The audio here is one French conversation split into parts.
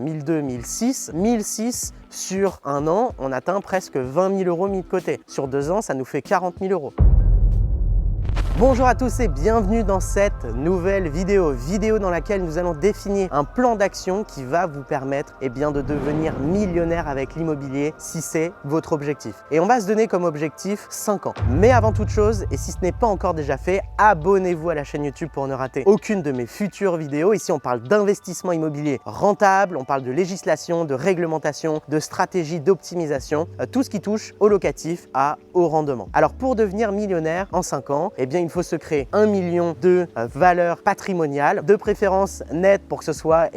1002, 1006, 1006 sur un an, on atteint presque 20 000 euros mis de côté. Sur 2 ans, ça nous fait 40 000 euros. Bonjour à tous et bienvenue dans cette nouvelle vidéo dans laquelle nous allons définir un plan d'action qui va vous permettre de devenir millionnaire avec l'immobilier si c'est votre objectif. Et on va se donner comme objectif 5 ans. Mais avant toute chose, et si ce n'est pas encore déjà fait, abonnez-vous à la chaîne YouTube pour ne rater aucune de mes futures vidéos. Ici, on parle d'investissement immobilier rentable, on parle de législation, de réglementation, de stratégie, d'optimisation, tout ce qui touche au locatif, au rendement. Alors pour devenir millionnaire en 5 ans, il faut se créer 1 million de valeur patrimoniale, de préférence nette pour que ce soit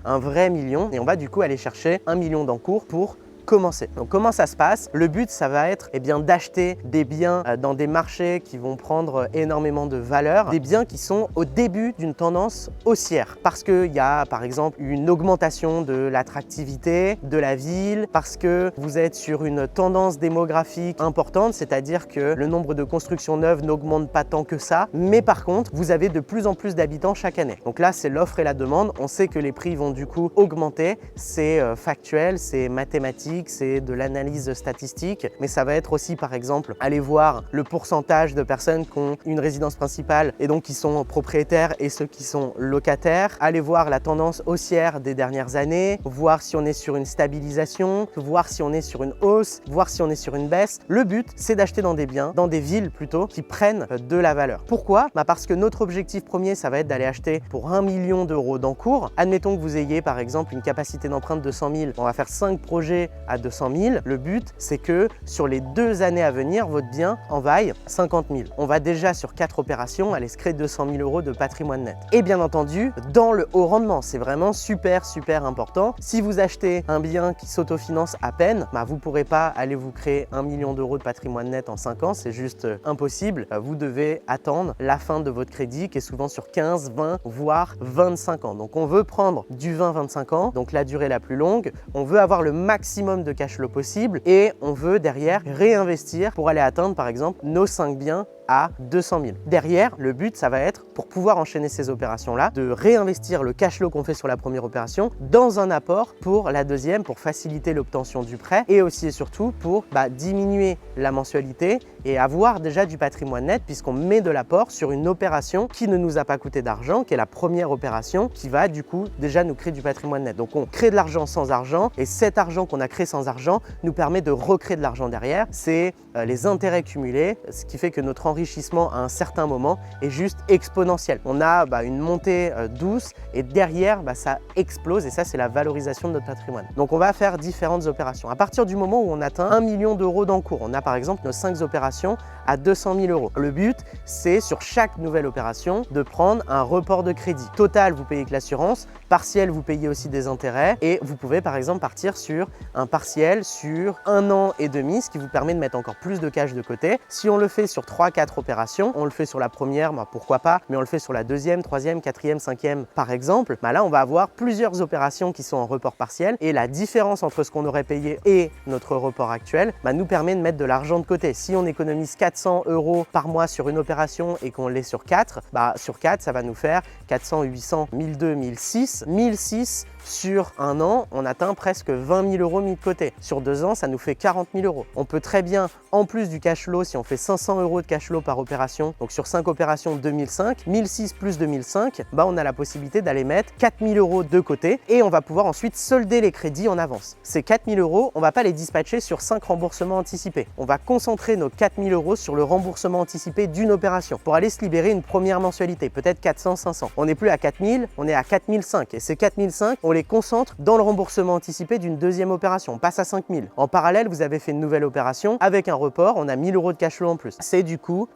un vrai million. Et on va du coup aller chercher 1 million d'encours pour commencer. Donc comment ça se passe? Le but, ça va être d'acheter des biens dans des marchés qui vont prendre énormément de valeur, des biens qui sont au début d'une tendance haussière parce qu'il y a par exemple une augmentation de l'attractivité de la ville, parce que vous êtes sur une tendance démographique importante, c'est-à-dire que le nombre de constructions neuves n'augmente pas tant que ça, mais par contre, vous avez de plus en plus d'habitants chaque année. Donc là, c'est l'offre et la demande. On sait que les prix vont du coup augmenter. C'est factuel, c'est mathématique, c'est de l'analyse statistique, mais ça va être aussi par exemple aller voir le pourcentage de personnes qui ont une résidence principale et donc qui sont propriétaires et ceux qui sont locataires, aller voir la tendance haussière des dernières années, voir si on est sur une stabilisation, voir si on est sur une hausse, voir si on est sur une baisse. Le but, c'est d'acheter dans des biens, dans des villes plutôt, qui prennent de la valeur. Pourquoi? Parce que notre objectif premier, ça va être d'aller acheter pour 1 million d'euros d'encours. Admettons que vous ayez par exemple une capacité d'emprunt de 100 000, on va faire 5 projets à 200 000. Le but, c'est que sur les 2 années à venir, votre bien en vaille 50 000. On va déjà sur 4 opérations aller se créer 200 000 euros de patrimoine net. Et bien entendu, dans le haut rendement, c'est vraiment super important. Si vous achetez un bien qui s'autofinance à peine, vous ne pourrez pas aller vous créer 1 million d'euros de patrimoine net en 5 ans, c'est juste impossible. Vous devez attendre la fin de votre crédit qui est souvent sur 15, 20, voire 25 ans. Donc on veut prendre du 20-25 ans, donc la durée la plus longue. On veut avoir le maximum de cash flow possible et on veut derrière réinvestir pour aller atteindre par exemple nos 5 biens à 200 000. Derrière, le but, ça va être, pour pouvoir enchaîner ces opérations-là, de réinvestir le cash flow qu'on fait sur la première opération dans un apport pour la deuxième, pour faciliter l'obtention du prêt et aussi et surtout pour diminuer la mensualité et avoir déjà du patrimoine net puisqu'on met de l'apport sur une opération qui ne nous a pas coûté d'argent, qui est la première opération qui va du coup déjà nous créer du patrimoine net. Donc on crée de l'argent sans argent et cet argent qu'on a créé sans argent nous permet de recréer de l'argent derrière. C'est les intérêts cumulés, ce qui fait que notre enrichissement à un certain moment est juste exponentiel. On a une montée douce et derrière ça explose et ça c'est la valorisation de notre patrimoine. Donc on va faire différentes opérations. À partir du moment où on atteint 1 million d'euros d'encours, on a par exemple nos 5 opérations à 200 000 euros. Le but, c'est sur chaque nouvelle opération de prendre un report de crédit. Total, vous payez que l'assurance. Partiel, vous payez aussi des intérêts. Et vous pouvez par exemple partir sur un partiel sur 1 an et demi, ce qui vous permet de mettre encore plus de cash de côté. Si on le fait sur 3-4 opérations, on le fait sur la première, pourquoi pas, mais on le fait sur la deuxième, troisième, quatrième, cinquième par exemple, là on va avoir plusieurs opérations qui sont en report partiel et la différence entre ce qu'on aurait payé et notre report actuel nous permet de mettre de l'argent de côté. Si on économise 400 euros par mois sur une opération et qu'on l'est sur 4, sur 4 ça va nous faire 400, 800, 1002, 1006, 1006 sur un an, on atteint presque 20 000 euros mis de côté. Sur 2 ans, ça nous fait 40 000 euros. On peut très bien, en plus du cash flow, si on fait 500 euros de cash flow par opération, donc sur 5 opérations 2005, 1006 plus 2005, on a la possibilité d'aller mettre 4 000 euros de côté et on va pouvoir ensuite solder les crédits en avance. Ces 4 000 euros, on ne va pas les dispatcher sur 5 remboursements anticipés. On va concentrer nos 4 000 euros sur le remboursement anticipé d'une opération pour aller se libérer une première mensualité, peut-être 400, 500. On n'est plus à 4 000, on est à 4 500 et ces 4 500, on les concentre dans le remboursement anticipé d'une deuxième opération. On passe à 5 000. En parallèle, vous avez fait une nouvelle opération avec un report, on a 1 000 euros de cash flow en plus. C'est du coup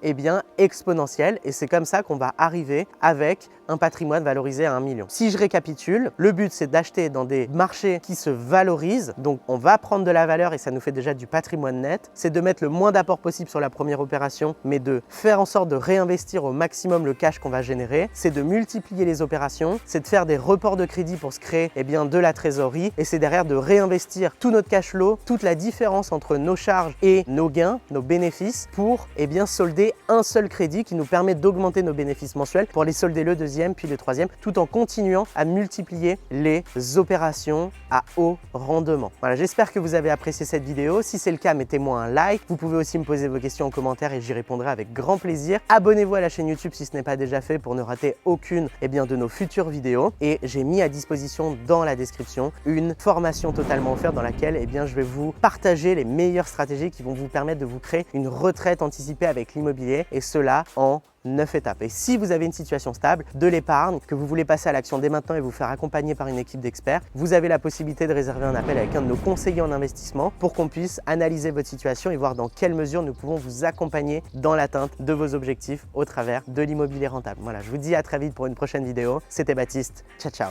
exponentiel et c'est comme ça qu'on va arriver avec un patrimoine valorisé à 1 million. Si je récapitule, le but c'est d'acheter dans des marchés qui se valorisent, donc on va prendre de la valeur et ça nous fait déjà du patrimoine net. C'est de mettre le moins d'apport possible sur la première opération, mais de faire en sorte de réinvestir au maximum le cash qu'on va générer. C'est de multiplier les opérations, c'est de faire des reports de crédit pour se créer générer de la trésorerie et c'est derrière de réinvestir tout notre cash flow, toute la différence entre nos charges et nos gains, nos bénéfices pour solder un seul crédit qui nous permet d'augmenter nos bénéfices mensuels pour les solder le deuxième puis le troisième tout en continuant à multiplier les opérations à haut rendement. Voilà, j'espère que vous avez apprécié cette vidéo. Si c'est le cas, mettez-moi un like. Vous pouvez aussi me poser vos questions en commentaire et j'y répondrai avec grand plaisir. Abonnez-vous à la chaîne YouTube si ce n'est pas déjà fait pour ne rater aucune de nos futures vidéos. Et j'ai mis à disposition dans la description une formation totalement offerte dans laquelle je vais vous partager les meilleures stratégies qui vont vous permettre de vous créer une retraite anticipée avec l'immobilier et cela en 9 étapes. Et si vous avez une situation stable, de l'épargne, que vous voulez passer à l'action dès maintenant et vous faire accompagner par une équipe d'experts, vous avez la possibilité de réserver un appel avec un de nos conseillers en investissement pour qu'on puisse analyser votre situation et voir dans quelle mesure nous pouvons vous accompagner dans l'atteinte de vos objectifs au travers de l'immobilier rentable. Voilà, je vous dis à très vite pour une prochaine vidéo. C'était Baptiste. Ciao, ciao.